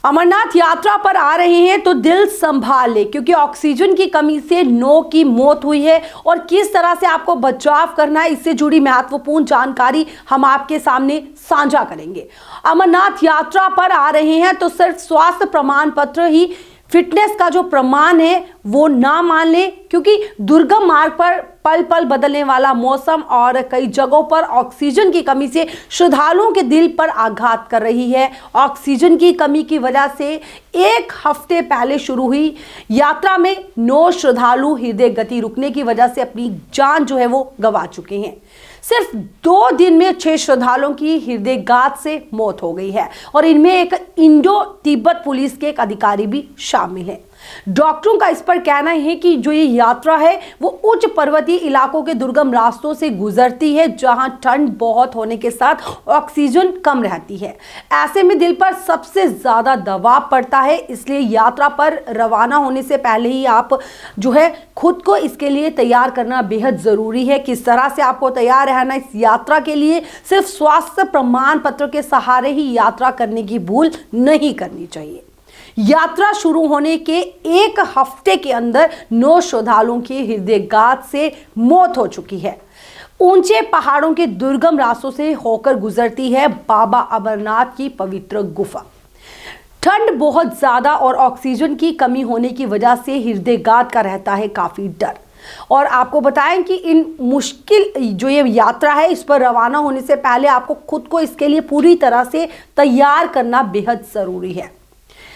अमरनाथ यात्रा पर आ रहे हैं तो दिल संभाल ले, क्योंकि ऑक्सीजन की कमी से 9 की मौत हुई है और किस तरह से आपको बचाव करना है, इससे जुड़ी महत्वपूर्ण जानकारी हम आपके सामने साझा करेंगे। अमरनाथ यात्रा पर आ रहे हैं तो सिर्फ स्वास्थ्य प्रमाण पत्र ही फिटनेस का जो प्रमाण है वो ना मान ले, क्योंकि दुर्गम मार्ग पर पल पल बदलने वाला मौसम और कई जगहों पर ऑक्सीजन की कमी से श्रद्धालुओं के दिल पर आघात कर रही है। ऑक्सीजन की कमी की वजह से एक हफ्ते पहले शुरू हुई यात्रा में 9 श्रद्धालु हृदय गति रुकने की वजह से अपनी जान जो है वो गंवा चुके हैं। सिर्फ 2 दिन में 6 श्रद्धालुओं की हृदयघात से मौत हो गई है और इनमें एक इंडो तिब्बत पुलिस के एक अधिकारी भी शामिल है। डॉक्टरों का इस पर कहना है कि जो ये यात्रा है वो उच्च पर्वतीय इलाकों के दुर्गम रास्तों से गुजरती है, जहां ठंड बहुत होने के साथ ऑक्सीजन कम रहती है। ऐसे में दिल पर सबसे ज्यादा दबाव पड़ता है, इसलिए यात्रा पर रवाना होने से पहले ही आप जो है खुद को इसके लिए तैयार करना बेहद जरूरी है। किस तरह से आपको तैयार रहना इस यात्रा के लिए, सिर्फ स्वास्थ्य प्रमाण पत्र के सहारे ही यात्रा करने की भूल नहीं करनी चाहिए। यात्रा शुरू होने के एक हफ्ते के अंदर 9 श्रद्धालुओं की हृदयघात से मौत हो चुकी है। ऊंचे पहाड़ों के दुर्गम रास्तों से होकर गुजरती है बाबा अमरनाथ की पवित्र गुफा। ठंड बहुत ज्यादा और ऑक्सीजन की कमी होने की वजह से हृदयघात का रहता है काफी डर। और आपको बताएं कि इन मुश्किल जो ये यात्रा है इस पर रवाना होने से पहले आपको खुद को इसके लिए पूरी तरह से तैयार करना बेहद जरूरी है।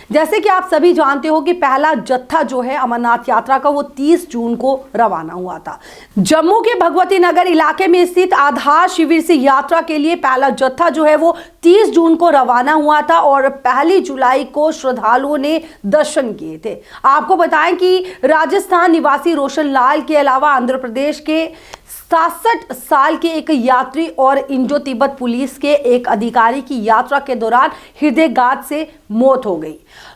जैसे कि आप सभी जानते हो कि पहला जत्था जो है अमरनाथ यात्रा का वो 30 जून को रवाना हुआ था। जम्मू के भगवती नगर इलाके में स्थित आधार शिविर से यात्रा के लिए पहला जत्था जो है वो 30 जून को रवाना हुआ था और 1 जुलाई को श्रद्धालुओं ने दर्शन किए थे। आपको बताएं कि राजस्थान निवासी रोशन लाल के अलावा आंध्र प्रदेश के 67 साल के एक यात्री और इंडो तिब्बत पुलिस के एक अधिकारी की यात्रा के दौरान हृदयघात से मौत हो गई।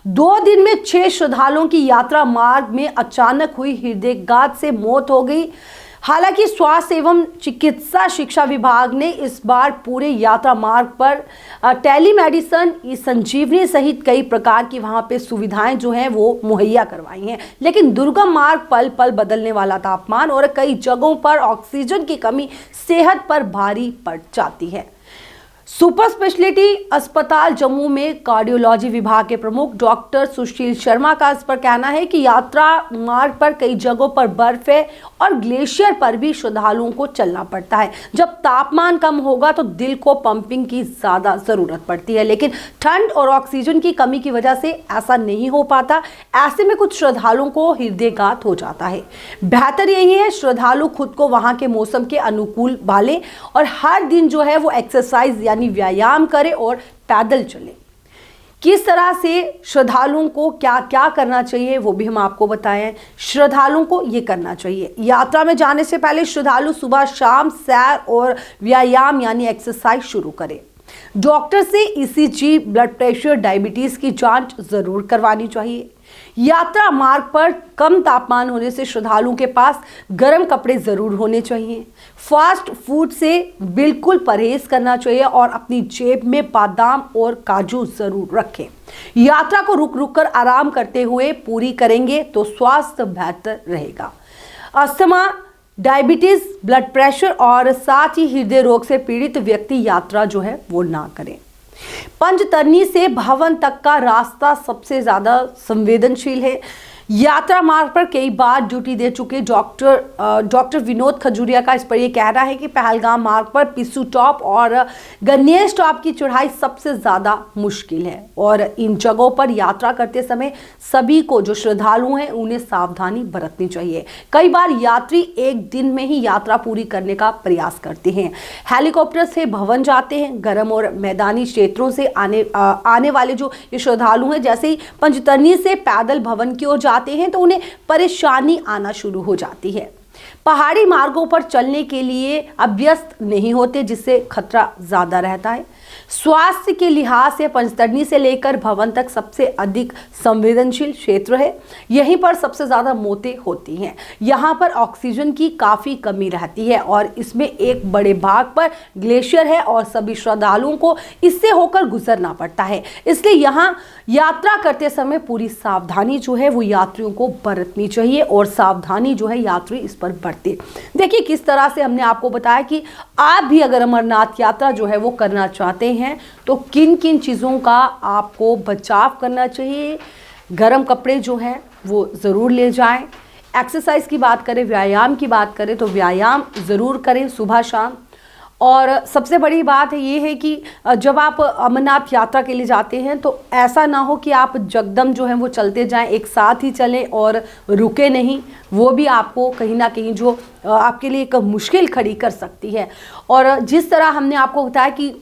2 दिन में 6 श्रद्धालुओं की यात्रा मार्ग में अचानक हुई हृदयघात से मौत हो गई। हालांकि स्वास्थ्य एवं चिकित्सा शिक्षा विभाग ने इस बार पूरे यात्रा मार्ग पर टेलीमेडिसिन, संजीवनी सहित कई प्रकार की वहां पे सुविधाएं जो हैं वो मुहैया करवाई हैं, लेकिन दुर्गम मार्ग पल पल बदलने वाला तापमान और कई जगहों पर ऑक्सीजन की कमी सेहत पर भारी पड़ जाती है। सुपर स्पेशलिटी अस्पताल जम्मू में कार्डियोलॉजी विभाग के प्रमुख डॉक्टर सुशील शर्मा का इस पर कहना है कि यात्रा मार्ग पर कई जगहों पर बर्फ है और ग्लेशियर पर भी श्रद्धालुओं को चलना पड़ता है। जब तापमान कम होगा तो दिल को पंपिंग की ज्यादा जरूरत पड़ती है, लेकिन ठंड और ऑक्सीजन की कमी की वजह से ऐसा नहीं हो पाता। ऐसे में कुछ श्रद्धालुओं को हृदयघात हो जाता है। बेहतर यही है श्रद्धालु खुद को वहां के मौसम के अनुकूल भाले और हर दिन जो है वो एक्सरसाइज यानी व्यायाम करें और पैदल चलें। किस तरह से श्रद्धालुओं को क्या क्या करना चाहिए वो भी हम आपको बताएं। श्रद्धालुओं को ये करना चाहिए, यात्रा में जाने से पहले श्रद्धालु सुबह शाम सैर और व्यायाम यानी एक्सरसाइज शुरू करें। डॉक्टर से ईसीजी, ब्लड प्रेशर, डायबिटीज की जांच जरूर करवानी चाहिए। यात्रा मार्ग पर कम तापमान होने से श्रद्धालुओं के पास गर्म कपड़े जरूर होने चाहिए। फास्ट फूड से बिल्कुल परहेज करना चाहिए और अपनी जेब में बादाम और काजू जरूर रखें। यात्रा को रुक रुक कर आराम करते हुए पूरी करेंगे तो स्वास्थ्य बेहतर रहेगा। अस्थमा, डायबिटीज, ब्लड प्रेशर और साथ ही हृदय रोग से पीड़ित व्यक्ति यात्रा जो है वो ना करें। पंचतरनी से भवन तक का रास्ता सबसे ज्यादा संवेदनशील है। यात्रा मार्ग पर कई बार ड्यूटी दे चुके डॉक्टर विनोद खजूरिया का इस पर यह कहना है कि पहलगाम मार्ग पर पिस्सू टॉप और गणेश टॉप की चढ़ाई सबसे ज्यादा मुश्किल है और इन जगहों पर यात्रा करते समय सभी को जो श्रद्धालु हैं उन्हें सावधानी बरतनी चाहिए। कई बार यात्री एक दिन में ही यात्रा पूरी करने का प्रयास करते हैं। हेलीकॉप्टर से भवन जाते हैं। गर्म और मैदानी क्षेत्रों से आने वाले जो ये श्रद्धालु हैं, जैसे ही पंचतरनी से पैदल भवन की ओर आते हैं तो उन्हें परेशानी आना शुरू हो जाती है। पहाड़ी मार्गों पर चलने के लिए अभ्यस्त नहीं होते, जिससे खतरा ज्यादा रहता है। स्वास्थ्य के लिहाज से पंचतरनी से लेकर भवन तक सबसे अधिक संवेदनशील क्षेत्र है। यहीं पर सबसे ज्यादा मौतें होती हैं। यहाँ पर ऑक्सीजन की काफी कमी रहती है और इसमें एक बड़े भाग पर ग्लेशियर है और सभी श्रद्धालुओं को इससे होकर गुजरना पड़ता है। इसलिए यहाँ यात्रा करते समय पूरी सावधानी जो है वो यात्रियों को बरतनी चाहिए और सावधानी जो है यात्री इस पर बरते। देखिए किस तरह से हमने आपको बताया कि आप भी अगर अमरनाथ यात्रा जो है वो करना चाहते हैं तो किन किन चीज़ों का आपको बचाव करना चाहिए। गर्म कपड़े जो हैं वो ज़रूर ले जाएं। एक्सरसाइज की बात करें, व्यायाम की बात करें तो व्यायाम ज़रूर करें सुबह शाम। और सबसे बड़ी बात है ये है कि जब आप अमरनाथ यात्रा के लिए जाते हैं तो ऐसा ना हो कि आप जगदम जो है वो चलते जाएं, एक साथ ही चलें और रुके नहीं। वो भी आपको कहीं ना कहीं जो आपके लिए एक मुश्किल खड़ी कर सकती है। और जिस तरह हमने आपको बताया कि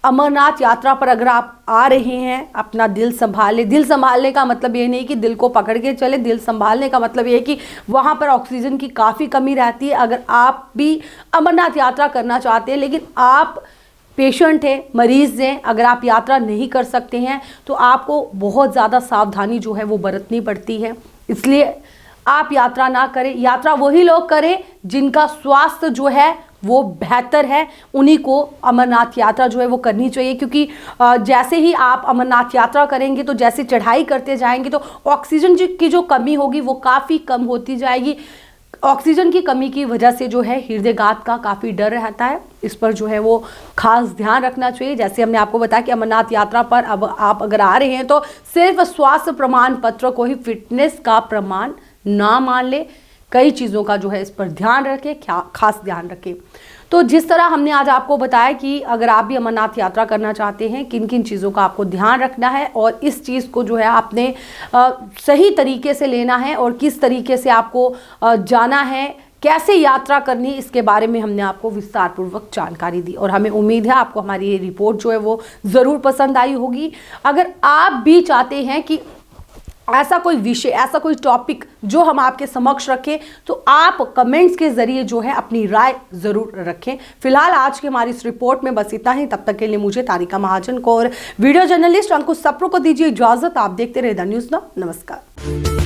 अमरनाथ यात्रा पर अगर आप आ रहे हैं अपना दिल संभालें। दिल संभालने का मतलब ये नहीं कि दिल को पकड़ के चले, दिल संभालने का मतलब ये है कि वहाँ पर ऑक्सीजन की काफ़ी कमी रहती है। अगर आप भी अमरनाथ यात्रा करना चाहते हैं लेकिन आप पेशेंट हैं, मरीज़ हैं, अगर आप यात्रा नहीं कर सकते हैं तो आपको बहुत ज़्यादा सावधानी जो है वो बरतनी पड़ती है। इसलिए आप यात्रा ना करें। यात्रा वही लोग करें जिनका स्वास्थ्य जो है वो बेहतर है, उन्हीं को अमरनाथ यात्रा जो है वो करनी चाहिए। क्योंकि जैसे ही आप अमरनाथ यात्रा करेंगे तो जैसे चढ़ाई करते जाएंगे तो ऑक्सीजन की जो कमी होगी वो काफ़ी कम होती जाएगी। ऑक्सीजन की कमी की वजह से जो है हृदयघात का काफ़ी डर रहता है। इस पर जो है वो खास ध्यान रखना चाहिए। जैसे हमने आपको बताया कि अमरनाथ यात्रा पर अब आप अगर आ रहे हैं तो सिर्फ स्वास्थ्य प्रमाण पत्र को ही फिटनेस का प्रमाण ना मान ले। कई चीज़ों का जो है इस पर ध्यान रखें, खास ध्यान रखें। तो जिस तरह हमने आज आपको बताया कि अगर आप भी अमरनाथ यात्रा करना चाहते हैं किन किन चीज़ों का आपको ध्यान रखना है और इस चीज़ को जो है आपने सही तरीके से लेना है और किस तरीके से आपको जाना है, कैसे यात्रा करनी, इसके बारे में हमने आपको विस्तार पूर्वक जानकारी दी। और हमें उम्मीद है आपको हमारी ये रिपोर्ट जो है वो ज़रूर पसंद आई होगी। अगर आप भी चाहते हैं कि ऐसा कोई विषय, ऐसा कोई टॉपिक जो हम आपके समक्ष रखें तो आप कमेंट्स के जरिए जो है अपनी राय जरूर रखें। फिलहाल आज की हमारी इस रिपोर्ट में बस इतना ही। तब तक के लिए मुझे तारिका महाजन को और वीडियो जर्नलिस्ट अंकुश सप्रू को दीजिए इजाजत। आप देखते रहे द न्यूज़ नाउ। नमस्कार।